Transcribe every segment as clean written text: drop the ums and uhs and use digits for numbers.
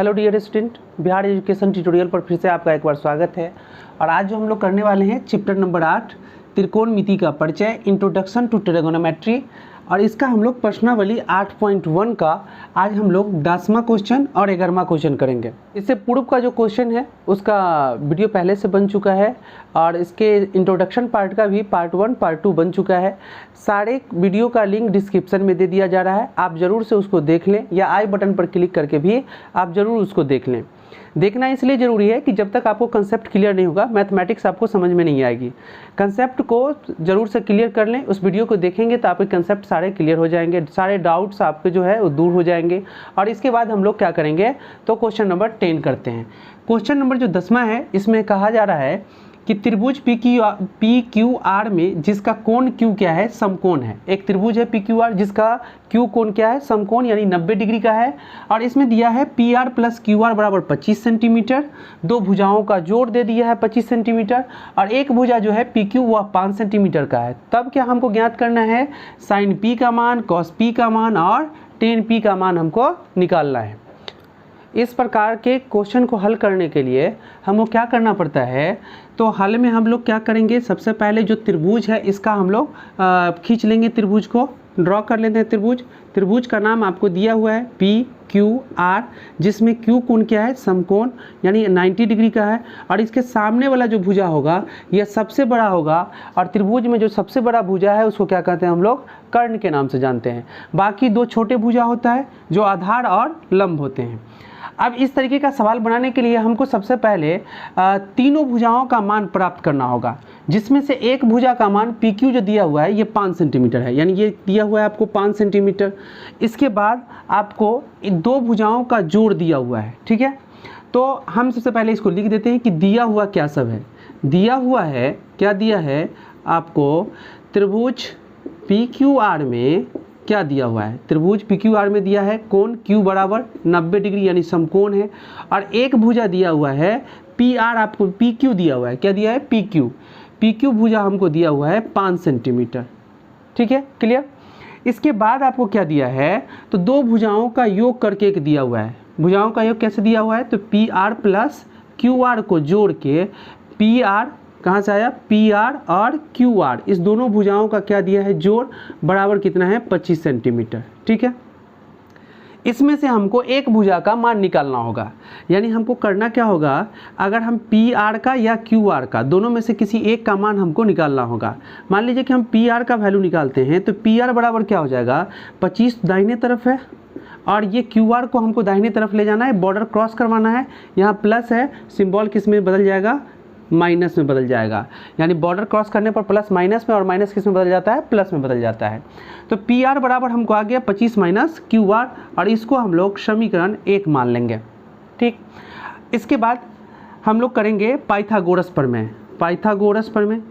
Hello dear student, Bihar education tutorial पर फिर से आपका एक बार स्वागत है। और आज जो हम लोग करने वाले हैं चैप्टर नंबर 8 त्रिकोणमिति का परिचय, इंट्रोडक्शन टू ट्रिगोनोमेट्री। और इसका हम लोग प्रश्नावली 8.1 का आज हम लोग 10वां क्वेश्चन और 11वां क्वेश्चन करेंगे। इससे पूर्व का जो क्वेश्चन है उसका वीडियो पहले से बन चुका है और इसके इंट्रोडक्शन पार्ट का भी पार्ट 1 पार्ट 2 बन चुका है। सारे वीडियो का लिंक डिस्क्रिप्शन में दे दिया जा रहा है, आप ज़रूर से उसको देख लें या आई बटन पर क्लिक करके भी आप ज़रूर उसको देख लें। देखना इसलिए ज़रूरी है कि जब तक आपको कंसेप्ट क्लियर नहीं होगा मैथमेटिक्स आपको समझ में नहीं आएगी। कंसेप्ट को ज़रूर से क्लियर कर लें, उस वीडियो को देखेंगे तो आपके कंसेप्ट सारे क्लियर हो जाएंगे, सारे डाउट्स आपके जो है वो दूर हो जाएंगे। और इसके बाद हम लोग क्या करेंगे तो क्वेश्चन नंबर 10 करते हैं। क्वेश्चन नंबर जो 10वां है इसमें कहा जा रहा है कि त्रिभुज पी क्यू आर में जिसका कोण क्यू क्या है, समकोण है। एक त्रिभुज है पी क्यू आर जिसका क्यू कोण क्या है, समकोण यानी 90 डिग्री का है। और इसमें दिया है P R plus Q R बराबर 25 सेंटीमीटर। दो भुजाओं का जोड़ दे दिया है 25 सेंटीमीटर और एक भुजा जो है पी क्यू वह 5 सेंटीमीटर का है। तब क्या हमको ज्ञात करना है, साइन पी का मान, कॉस पी का मान और टेन पी का मान हमको निकालना है। इस प्रकार के क्वेश्चन को हल करने के लिए हमको क्या करना पड़ता है, तो हल में हम लोग क्या करेंगे, सबसे पहले जो त्रिभुज है इसका हम लोग खींच लेंगे, त्रिभुज को ड्रॉ कर लेते हैं। त्रिभुज का नाम आपको दिया हुआ है पी क्यू आर, जिसमें क्यू कोण क्या है, समकोण यानी 90 डिग्री का है। और इसके सामने वाला जो भुजा होगा यह सबसे बड़ा होगा और त्रिभुज में जो सबसे बड़ा भुजा है उसको क्या कहते हैं हम लोग, कर्ण के नाम से जानते हैं। बाकी दो छोटे भुजा होता है जो आधार और लंब होते हैं। अब इस तरीके का सवाल बनाने के लिए हमको सबसे पहले तीनों भुजाओं का मान प्राप्त करना होगा, जिसमें से एक भुजा का मान पी क्यू जो दिया हुआ है ये 5 सेंटीमीटर है, यानी ये दिया हुआ है आपको 5 सेंटीमीटर। इसके बाद आपको दो भुजाओं का जोड़ दिया हुआ है, ठीक है। तो हम सबसे पहले इसको लिख देते हैं कि दिया हुआ क्या सब है। दिया हुआ है, क्या दिया है आपको, त्रिभुज पी क्यू आर में क्या दिया हुआ है, त्रिभुज पी क्यू आर में दिया है कोण क्यू बराबर 90 डिग्री यानी समकोण है। और एक भुजा दिया हुआ है पी आर, आपको पी क्यू दिया हुआ है, क्या दिया है पी क्यू भुजा हमको दिया हुआ है 5 सेंटीमीटर, ठीक है, क्लियर। इसके बाद आपको क्या दिया है, तो दो भुजाओं का योग करके एक दिया हुआ है। भुजाओं का योग कैसे दिया हुआ है, तो P R plus Q R को जोड़ के पी आर कहाँ से आया, पी आर और क्यू आर, इस दोनों भुजाओं का क्या दिया है जोड़, बराबर कितना है 25 सेंटीमीटर, ठीक है। इसमें से हमको एक भुजा का मान निकालना होगा, यानी हमको करना क्या होगा, अगर हम पी आर का या क्यू आर का दोनों में से किसी एक का मान हमको निकालना होगा। मान लीजिए कि हम पी आर का वैल्यू निकालते हैं तो पी आर बराबर क्या हो जाएगा, 25 दाहिने तरफ है और ये क्यू आर को हमको दाहिने तरफ ले जाना है, बॉर्डर क्रॉस करवाना है। यहाँ प्लस है, सिंबल किस में बदल जाएगा, माइनस में बदल जाएगा। यानी बॉर्डर क्रॉस करने पर प्लस माइनस में और माइनस किस में बदल जाता है, प्लस में बदल जाता है। तो पी आर बराबर हमको आ गया 25 माइनस क्यू आर और इसको हम लोग समीकरण 1 मान लेंगे, ठीक। इसके बाद हम लोग करेंगे पाइथागोरस प्रमेय। पाइथागोरस प्रमेय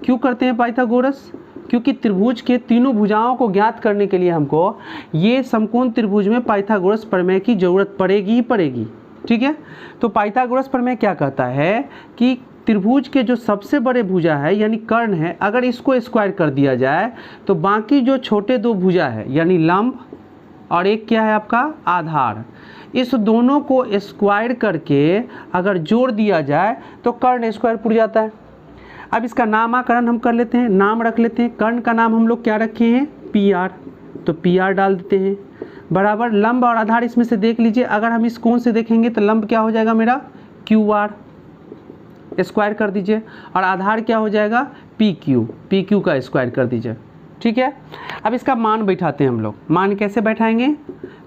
क्यों करते हैं पाइथागोरस, क्योंकि त्रिभुज के तीनों भुजाओं को ज्ञात करने के लिए हमको ये समकोण त्रिभुज में पाइथागोरस प्रमेय की ज़रूरत पड़ेगी ही पड़ेगी, ठीक है। तो पाइथागोरस प्रमेय क्या कहता है कि त्रिभुज के जो सबसे बड़े भुजा है यानी कर्ण है, अगर इसको स्क्वायर कर दिया जाए तो बाकी जो छोटे दो भुजा है यानी लंब और एक क्या है आपका आधार, इस दोनों को स्क्वायर करके अगर जोड़ दिया जाए तो कर्ण स्क्वायर पुर जाता है। अब इसका नामकरण हम कर लेते हैं, नाम रख लेते हैं। कर्ण का नाम हम लोग क्या रखे हैं, पी आर, तो पी आर डाल देते हैं बराबर लंब और आधार। इसमें से देख लीजिए, अगर हम इस कोण से देखेंगे तो लंब क्या हो जाएगा मेरा क्यू आर, स्क्वायर कर दीजिए, और आधार क्या हो जाएगा पी क्यू का स्क्वायर कर दीजिए, ठीक है। अब इसका मान बैठाते हैं हम लोग। मान कैसे बैठाएंगे,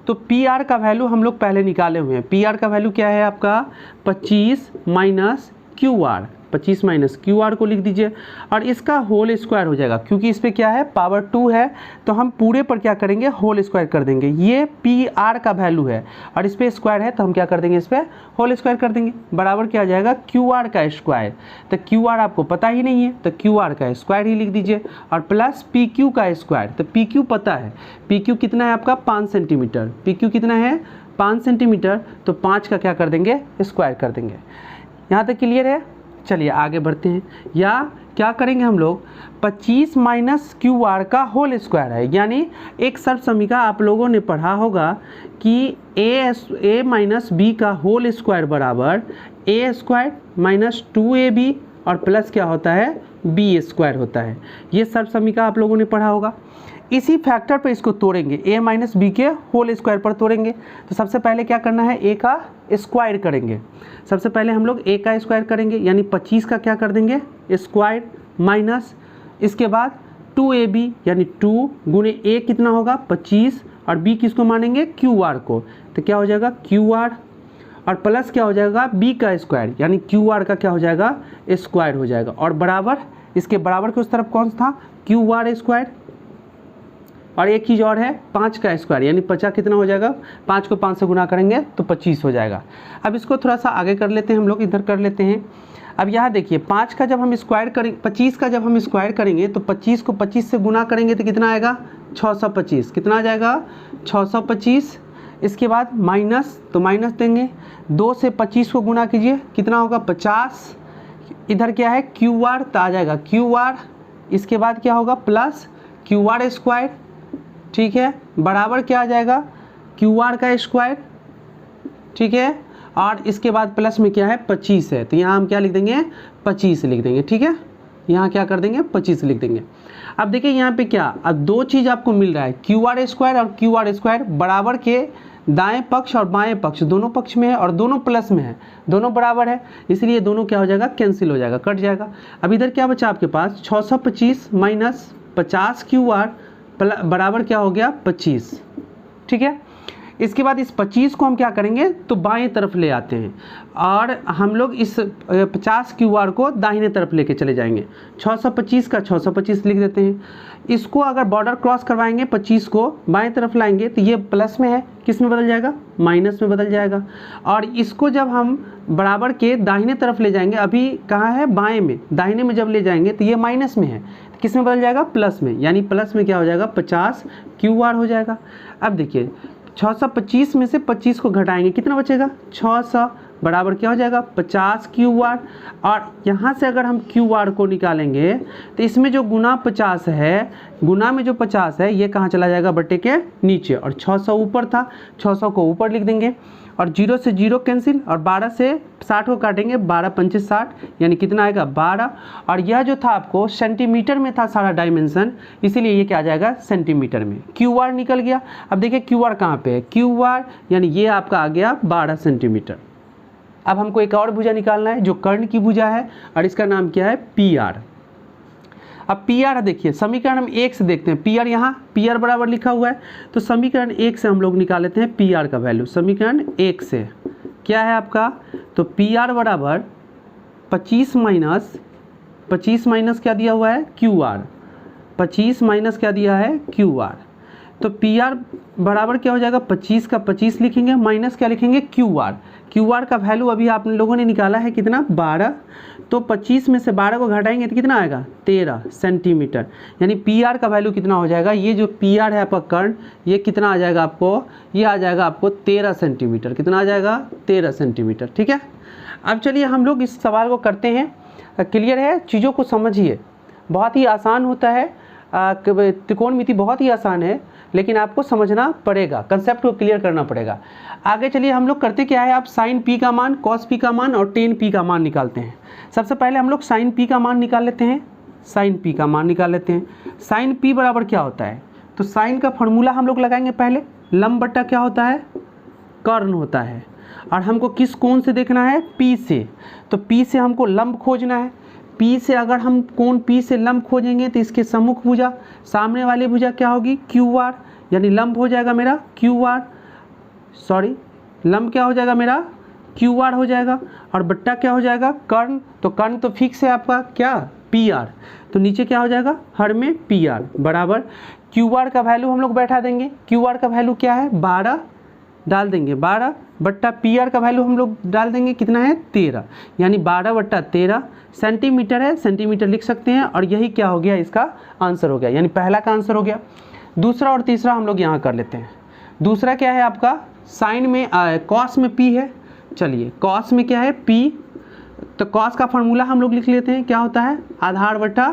तो पी आर का वैल्यू हम लोग पहले निकाले हुए हैं। पी आर का वैल्यू क्या है आपका 25 minus Q R, 25 minus Q R को लिख दीजिए और इसका होल स्क्वायर हो जाएगा, क्योंकि इस पर क्या है पावर 2 है तो हम पूरे पर क्या करेंगे होल स्क्वायर कर देंगे। ये पी आर का वैल्यू है और इस पर स्क्वायर है तो हम क्या कर देंगे, इस पर होल स्क्वायर कर देंगे, बराबर क्या आ जाएगा क्यू आर का स्क्वायर। तो क्यू आर आपको पता ही नहीं है तो क्यू आर का स्क्वायर ही लिख दीजिए और प्लस पी क्यू का स्क्वायर। तो पी क्यू पता है, पी क्यू कितना है आपका 5 सेंटीमीटर, पी क्यू कितना है 5 सेंटीमीटर, तो 5 का क्या कर देंगे स्क्वायर कर देंगे। यहाँ तक क्लियर है। चलिए आगे बढ़ते हैं। या क्या करेंगे हम लोग, 25 माइनस क्यू आर का होल स्क्वायर है, यानी एक सर्व समीकरण आप लोगों ने पढ़ा होगा कि ए माइनस बी का होल स्क्वायर बराबर ए स्क्वायर माइनस 2ab और प्लस क्या होता है बी स्क्वायर होता है। ये सर्व समीकरण आप लोगों ने पढ़ा होगा। इसी फैक्टर पर इसको तोड़ेंगे, a माइनस बी के होल स्क्वायर पर तोड़ेंगे। तो सबसे पहले क्या करना है, a का स्क्वायर करेंगे। सबसे पहले हम लोग a का स्क्वायर करेंगे, यानी 25 का क्या कर देंगे स्क्वायर माइनस, इसके बाद 2ab यानी 2 गुणे a कितना होगा 25 और b किसको मानेंगे QR को, तो क्या हो जाएगा QR और प्लस क्या हो जाएगा b का स्क्वायर यानी QR का क्या हो जाएगा स्क्वायर हो जाएगा और बराबर इसके बराबर के उस तरफ कौन सा था QR स्क्वायर और एक चीज़ और है 5 का स्क्वायर यानी 50 कितना हो जाएगा 5 को 5 से गुना करेंगे तो 25 हो जाएगा। अब इसको थोड़ा सा आगे कर लेते हैं, हम लोग इधर कर लेते हैं। अब यहाँ देखिए 5 का जब हम स्क्वायर करेंगे 25 का जब हम स्क्वायर करेंगे तो 25 को 25 से गुना करेंगे तो कितना आएगा 625, कितना आ जाएगा 625। इसके बाद माइनस, तो माइनस देंगे 2 से 25 को गुना कीजिए कितना होगा 50, इधर क्या है QR तो आ जाएगा QR, इसके बाद क्या होगा प्लस QR स्क्वायर, ठीक है, बराबर क्या आ जाएगा QR का स्क्वायर, ठीक है, और इसके बाद प्लस में क्या है 25 है तो यहाँ हम क्या लिख देंगे 25 लिख देंगे, ठीक है, यहाँ क्या कर देंगे 25 लिख देंगे। अब देखिए यहाँ पे क्या, अब दो चीज़ आपको मिल रहा है QR स्क्वायर और QR स्क्वायर बराबर के दाएं पक्ष और बाएं पक्ष दोनों पक्ष में है और दोनों प्लस में है, दोनों बराबर है, इसलिए दोनों क्या हो जाएगा कैंसिल हो जाएगा, कट जाएगा। अब इधर क्या बचा आपके पास 625 माइनस 50 QR बराबर क्या हो गया 25, ठीक है। इसके बाद इस 25 को हम क्या करेंगे तो बाएं तरफ ले आते हैं और हम लोग इस 50 QR को दाहिने तरफ लेके चले जाएंगे। 625 का 625 लिख देते हैं। इसको अगर बॉर्डर क्रॉस करवाएंगे 25 को बाएं तरफ लाएंगे तो ये प्लस में है, किस में बदल जाएगा माइनस में बदल जाएगा। और इसको जब हम बराबर के दाहिने तरफ ले जाएंगे, अभी कहाँ है बाएं में, दाहिने में जब ले जाएंगे तो ये माइनस में है, किस में बदल जाएगा प्लस में, यानी प्लस में क्या हो जाएगा 50 QR हो जाएगा। अब देखिए 625 में से 25 को घटाएंगे कितना बचेगा 600 बराबर क्या हो जाएगा 50 QR और यहाँ से अगर हम QR को निकालेंगे तो इसमें जो गुना 50 है, गुना में जो 50 है ये कहाँ चला जाएगा बट्टे के नीचे और 600 ऊपर था, 600 को ऊपर लिख देंगे और 0 से 0 कैंसिल और 12 से 60 को काटेंगे, 12 पंचे 60 यानी कितना आएगा 12 और यह जो था आपको सेंटीमीटर में था सारा डायमेंशन, इसीलिए ये क्या आ जाएगा सेंटीमीटर में। QR निकल गया। अब देखिए QR कहाँ पे है, QR यानी ये आपका आ गया 12 सेंटीमीटर। अब हमको एक और भुजा निकालना है जो कर्ण की भुजा है और इसका नाम क्या है PR। अब PR देखिए समीकरण हम 1 से देखते हैं, PR यहाँ PR बराबर लिखा हुआ है तो समीकरण 1 से हम लोग निकाल लेते हैं PR का वैल्यू। समीकरण 1 से क्या है आपका, तो PR बराबर 25 माइनस क्या दिया हुआ है QR, 25 माइनस क्या दिया है QR, तो PR बराबर क्या हो जाएगा 25 का 25 लिखेंगे माइनस क्या लिखेंगे QR का वैल्यू अभी आप लोगों ने निकाला है कितना 12, तो 25 में से 12 को घटाएंगे तो कितना आएगा 13 सेंटीमीटर, यानी PR का वैल्यू कितना हो जाएगा, ये जो PR है आपका कर्ण ये कितना आ जाएगा आपको, ये आ जाएगा आपको 13 सेंटीमीटर, कितना आ जाएगा 13 सेंटीमीटर, ठीक है। अब चलिए हम लोग इस सवाल को करते हैं, क्लियर है, चीज़ों को समझिए, बहुत ही आसान होता है, त्रिकोणमिति बहुत ही आसान है लेकिन आपको समझना पड़ेगा, कंसेप्ट को क्लियर करना पड़ेगा। आगे चलिए हम लोग करते क्या है, आप साइन P का मान, कॉस P का मान और टेन P का मान निकालते हैं। सबसे पहले हम लोग साइन P का मान निकाल लेते हैं, साइन P का मान निकाल लेते हैं। साइन P बराबर क्या होता है, तो साइन का फॉर्मूला हम लोग लगाएंगे पहले, लंब बट्टा क्या होता है कर्ण होता है और हमको किस कोण से देखना है P से, तो P से हमको लंब खोजना है। P से अगर हम कोण P से लंब खोजेंगे तो इसके सम्मुख भुजा, सामने वाली भुजा क्या होगी QR, यानी लंब हो जाएगा मेरा QR, सॉरी लंब क्या हो जाएगा मेरा QR हो जाएगा और बट्टा क्या हो जाएगा कर्ण, तो कर्ण तो फिक्स है आपका क्या PR, तो नीचे क्या हो जाएगा हर में PR बराबर QR का वैल्यू हम लोग बैठा देंगे, QR का वैल्यू क्या है 12 डाल देंगे 12 बट्टा PR का वैल्यू हम लोग डाल देंगे कितना है 13, यानी 12 बट्टा 13 सेंटीमीटर है, सेंटीमीटर लिख सकते हैं और यही क्या हो गया इसका आंसर हो गया, यानी पहला का आंसर हो गया। दूसरा और तीसरा हम लोग यहाँ कर लेते हैं। दूसरा क्या है आपका साइन में कॉस में P है, चलिए कॉस में क्या है P, तो कॉस का फॉर्मूला हम लोग लिख लेते हैं, क्या होता है आधार बट्टा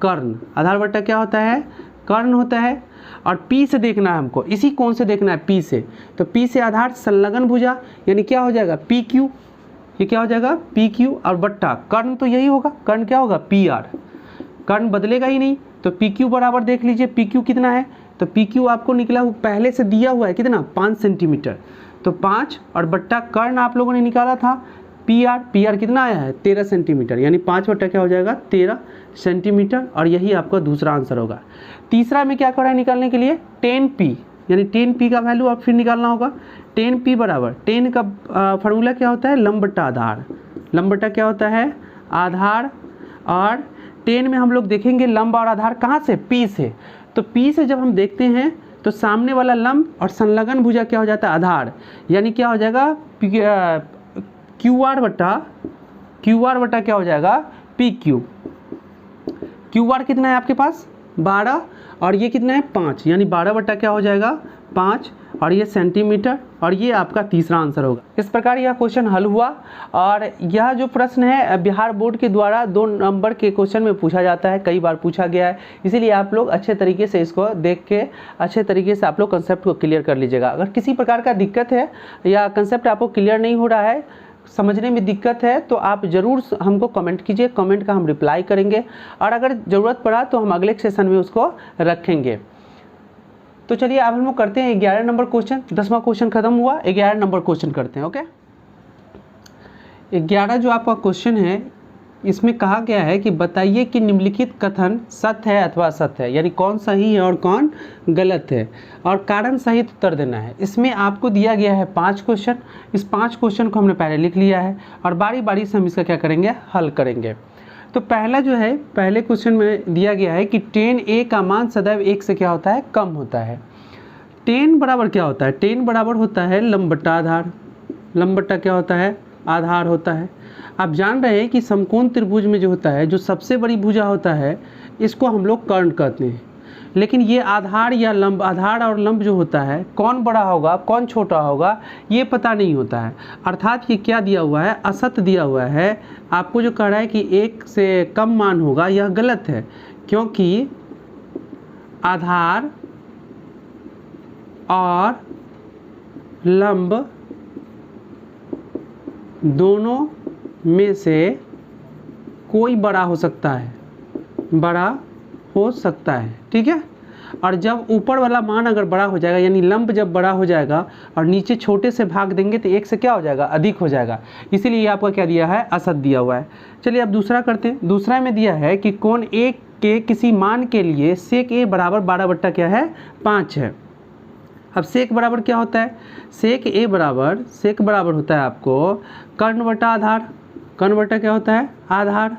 कर्ण, आधार बट्टा क्या होता है कर्ण होता है, और पी से देखना है हमको, इसी कोण से देखना है पी से, तो पी से आधार संलग्न भुजा यानी क्या हो जाएगा पी क्यू, ये क्या हो जाएगा पी क्यू, और बट्टा कर्ण तो यही होगा, कर्ण क्या होगा पी आर, कर्ण बदलेगा ही नहीं, तो पी क्यू बराबर देख लीजिए पी क्यू कितना है, तो पी क्यू आपको निकला पहले से दिया हुआ है कितना 5 सेंटीमीटर, तो 5 और बट्टा कर्ण आप लोगों ने निकाला था पी आर कितना आया है 13 सेंटीमीटर, यानी 5 बट्टा क्या हो जाएगा 13 सेंटीमीटर, और यही आपका दूसरा आंसर होगा। तीसरा में क्या कर रहा है निकालने के लिए 10p, यानी 10p का वैल्यू आप फिर निकालना होगा, 10p बराबर 10 का फार्मूला क्या होता है लंब बट्टा आधार, लंब बट्टा क्या होता है आधार, और 10 में हम लोग देखेंगे लंब और आधार कहाँ से p से, तो p से जब हम देखते हैं तो सामने वाला लंब और संलग्न भुजा क्या हो जाता है आधार, यानी क्या हो जाएगा क्यू आर बट्टा क्या हो जाएगा पी क्यू, क्यू आर कितना है आपके पास 12 और ये कितना है 5, यानी 12 बट्टा क्या हो जाएगा 5, और ये सेंटीमीटर, और ये आपका तीसरा आंसर होगा। इस प्रकार यह क्वेश्चन हल हुआ, और यह जो प्रश्न है बिहार बोर्ड के द्वारा 2 नंबर के क्वेश्चन में पूछा जाता है, कई बार पूछा गया है, इसीलिए आप लोग अच्छे तरीके से इसको देख के अच्छे तरीके से आप लोग कंसेप्ट को क्लियर कर लीजिएगा। अगर किसी प्रकार का दिक्कत है या कंसेप्ट आपको क्लियर नहीं हो रहा है, समझने में दिक्कत है, तो आप ज़रूर हमको कमेंट कीजिए, कमेंट का हम रिप्लाई करेंगे, और अगर ज़रूरत पड़ा तो हम अगले सेशन में उसको रखेंगे। तो चलिए अब हम लोग करते हैं 11 नंबर क्वेश्चन, 10वां क्वेश्चन खत्म हुआ, 11 नंबर क्वेश्चन करते हैं। ओके, 11 जो आपका क्वेश्चन है इसमें कहा गया है कि बताइए कि निम्नलिखित कथन सत्य है अथवा असत्य है, यानी कौन सही है और कौन गलत है, और कारण सहित उत्तर देना है। इसमें आपको दिया गया है 5 क्वेश्चन, इस 5 क्वेश्चन को हमने पहले लिख लिया है, और बारी बारी से हम इसका क्या करेंगे हल करेंगे। तो पहला जो है पहले क्वेश्चन में दिया गया है कि 10a का मान सदैव 1 से क्या होता है कम होता है। 10 बराबर क्या होता है, 10 बराबर होता है लंब बट्टा आधार, लंब बट्टा क्या होता है आधार होता है। आप जान रहे हैं कि समकोण त्रिभुज में जो होता है, जो सबसे बड़ी भुजा होता है, इसको हम लोग कर्ण कहते हैं, लेकिन ये आधार या लंब, आधार और लंब जो होता है कौन बड़ा होगा कौन छोटा होगा ये पता नहीं होता है, अर्थात ये क्या दिया हुआ है असत्य दिया हुआ है। आपको जो कह रहा है कि 1 से कम मान होगा, यह गलत है, क्योंकि आधार और लंब दोनों में से कोई बड़ा हो सकता है, बड़ा हो सकता है, ठीक है। और जब ऊपर वाला मान अगर बड़ा हो जाएगा, यानी लंब जब बड़ा हो जाएगा और नीचे छोटे से भाग देंगे तो 1 से क्या हो जाएगा अधिक हो जाएगा, इसीलिए ये आपका क्या दिया है असत दिया हुआ है। चलिए अब दूसरा करते हैं। दूसरा में दिया है कि कोण A के किसी मान के लिए सेक A बराबर 12 बट्टा क्या है 5 है। अब सेक बराबर क्या होता है, सेक बराबर होता है आपको कर्ण बट्टा आधार, कर्ण बट्टा क्या होता है आधार,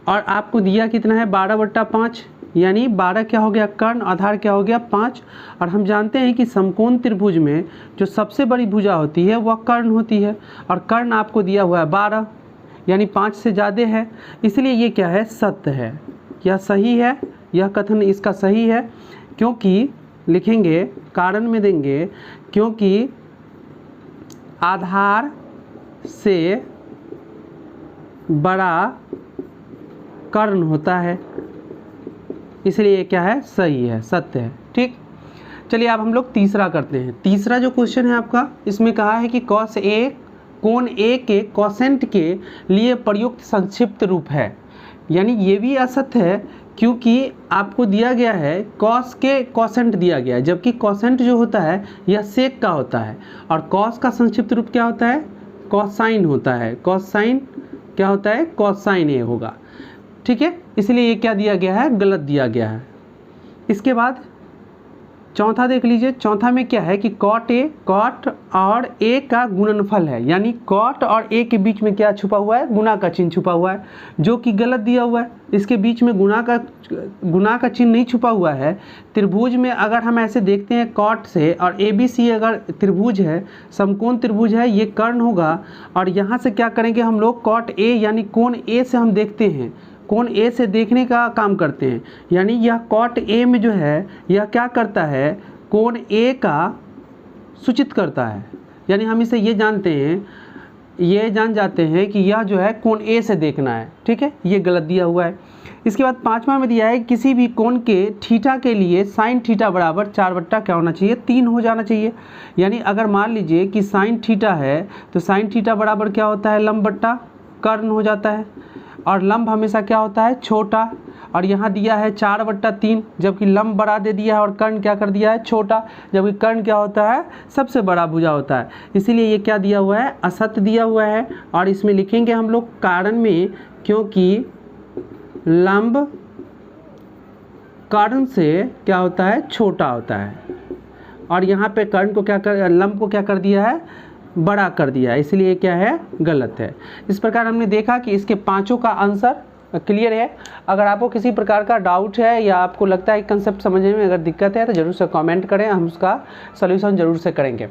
और आपको दिया कितना है 12 बट्टा 5, यानी 12 क्या हो गया कर्ण, आधार क्या हो गया 5। और हम जानते हैं कि समकोण त्रिभुज में जो सबसे बड़ी भुजा होती है वह कर्ण होती है, और कर्ण आपको दिया हुआ है 12, यानी 5 से ज़्यादा है, इसलिए ये क्या है सत्य है, यह सही है, यह कथन इसका सही है, क्योंकि लिखेंगे कारण में देंगे क्योंकि आधार से बड़ा कर्ण होता है, इसलिए ये क्या है सही है, सत्य है, ठीक। चलिए अब हम लोग तीसरा करते हैं। तीसरा जो क्वेश्चन है आपका, इसमें कहा है कि कॉस ए कोण ए के कोसेंट के लिए प्रयुक्त संक्षिप्त रूप है, यानी ये भी असत्य है, क्योंकि आपको दिया गया है कॉस के कोसेंट दिया गया है, जबकि कोसेंट जो होता है यह सेक का होता है, और कॉस का संक्षिप्त रूप क्या होता है कॉसाइन होता है, कॉसाइन क्या होता है कॉसाइन ए होगा, ठीक है। इसलिए ये क्या दिया गया है गलत दिया गया है। इसके बाद चौथा देख लीजिए, चौथा में क्या है कि कॉट ए, कॉट और ए का गुणनफल है, यानी कॉट और ए के बीच में क्या छुपा हुआ है गुणा का चिन्ह छुपा हुआ है, जो कि गलत दिया हुआ है। इसके बीच में गुणा का चिन्ह नहीं छुपा हुआ है। त्रिभुज में अगर हम ऐसे देखते हैं कॉट से, और ए बी सी अगर त्रिभुज है, समकोण त्रिभुज है, ये कर्ण होगा, और यहाँ से क्या करेंगे हम लोग कॉट ए यानी कोण ए से हम देखते हैं, कोण ए से देखने का काम करते हैं, यानी यह कॉट ए में जो है यह क्या करता है कोण ए का सूचित करता है, यानी हम इसे ये जानते हैं ये जान जाते हैं कि यह जो है कोण ए से देखना है, ठीक है, ये गलत दिया हुआ है। इसके बाद 5वां में दिया है किसी भी कोण के थीटा के लिए साइन थीटा बराबर 4 क्या होना चाहिए, 3 हो जाना चाहिए। यानी अगर मान लीजिए कि साइन थीटा है तो साइन थीटा बराबर क्या होता है, लंब बट्टा कर्ण हो जाता है, और लंब हमेशा क्या होता है, छोटा, और यहाँ दिया है 4/3, जबकि लंब बड़ा दे दिया है और कर्ण क्या कर दिया है, छोटा, जबकि कर्ण क्या होता है, सबसे बड़ा भुजा होता है। इसीलिए ये क्या दिया हुआ है, असत्य दिया हुआ है। और इसमें लिखेंगे हम लोग कारण में, क्योंकि लंब कर्ण से क्या होता है, छोटा होता है, और यहाँ पे कर्ण को क्या कर, लंब को क्या कर दिया है, बड़ा कर दिया है, इसलिए क्या है, गलत है। इस प्रकार हमने देखा कि इसके पांचों का आंसर क्लियर है। अगर आपको किसी प्रकार का डाउट है या आपको लगता है कंसेप्ट समझने में अगर दिक्कत है तो ज़रूर से कमेंट करें, हम उसका सलूशन ज़रूर से करेंगे।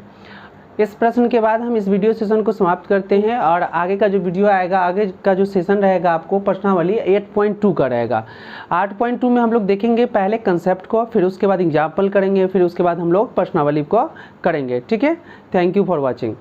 इस प्रश्न के बाद हम इस वीडियो सेशन को समाप्त करते हैं, और आगे का जो वीडियो आएगा, आगे का जो सेशन रहेगा आपको प्रश्नावली 8.2 का रहेगा। 8.2 में हम लोग देखेंगे पहले कंसेप्ट को, फिर उसके बाद एग्जाम्पल करेंगे, फिर उसके बाद हम लोग प्रश्नावली को करेंगे, ठीक है। Thank you for watching.